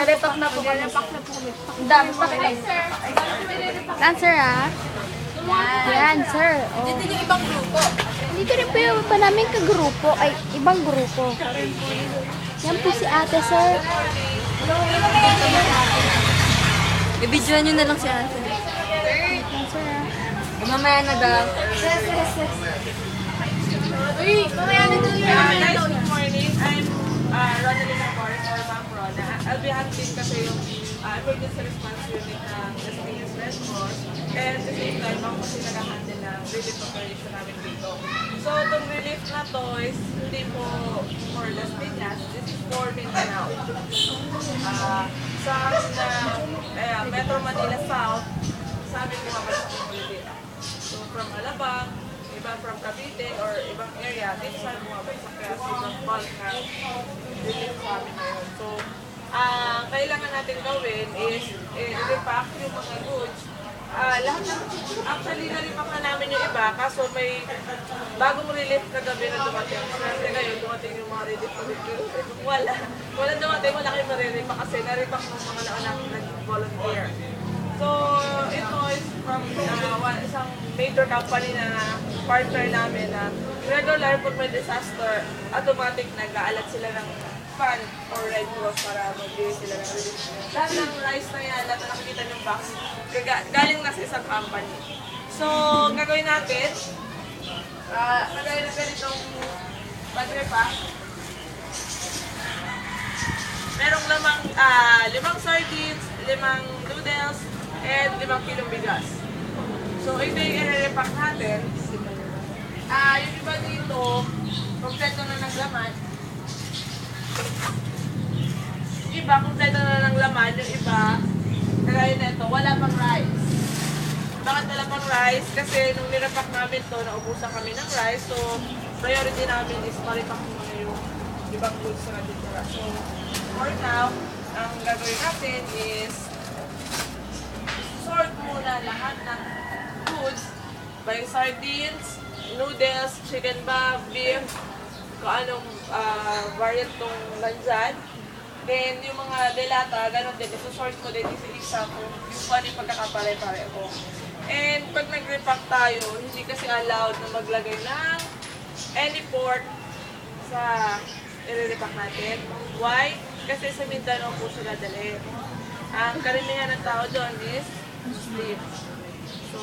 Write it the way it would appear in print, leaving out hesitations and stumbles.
Nare-repack na po kami. Nare-repack na po kami. Ang dami pa kami. Dancer ah. Yan, sir. Oh. Dito yung ibang grupo. Dito rin po yung iba namin kagrupo. Ay, ibang grupo. Yan po si ate, sir. I-videoan nyo na lang si ate. Yan, sir ah. Mamaya na daw. Uy, mamaya na daw. Guys, good morning. I'm Ronaldina Forrest or Ma'am Rona. I'll be handling kasi yung emergency response unit ng SPS Red Cross. And at the same time, ako kasi nag-handle ng relief operation namin dito. So, itong relief na to is hindi po for Las Piñas. This is for Mindanao. Sa Metro Manila South, sa amin bumabalik sa community. So, from Alabang, iba from Cavite or ibang area, dito sa bumabalik sa kaya sobrang bulk na relief sa amin ngayon. So, kailangan natin gawin is i-repack yung mga goods. Lahat ng, actually, na-repack na namin yung iba, kaso may bagong relief kagabi na dumating. Kasi ngayon, dumating yung mga relief na wala dumating, wala kayong marirepack kasi na-repack ng mga naunang nag-volunteer. So, ito is from isang major company na partner namin na regular pag may disaster, automatic nag-aalat sila ng fund or Red Cross para magbigay sila ng relief. Lahat ng rice na yan, lahat na nakikita ng box, galing na sa isang company. So, gagawin natin, lagay na ganitong battery pack. Merong lamang 5 sardines, 5 noodles, and 5 kilong bigas. So, ito yung i-repack natin. Yung iba dito, kompleto na ng laman. Yung iba, kompleto na ng laman. Yung iba, kagaya na ito, wala pang rice. Bakit wala pang rice? Kasi nung nirepack namin to, naubusan kami ng rice. So, priority namin is ma-repack muna yung ibang goods na natitira. So, for now, ang gagawin natin is sort muna lahat ng goods by sardines, noodles, chicken bab, beef, kung anong variant tong nandyan. Then, yung mga delata, ganun din. Isusort ko din isa-isa kung yung ano yung pagkakapare-pareho. And pag nag-repack tayo, hindi kasi allowed na maglagay ng any pork sa i-repack natin. Why? Kasi sa Mindanao po sila dali. Ang karamihan ng tao doon is Muslim. So,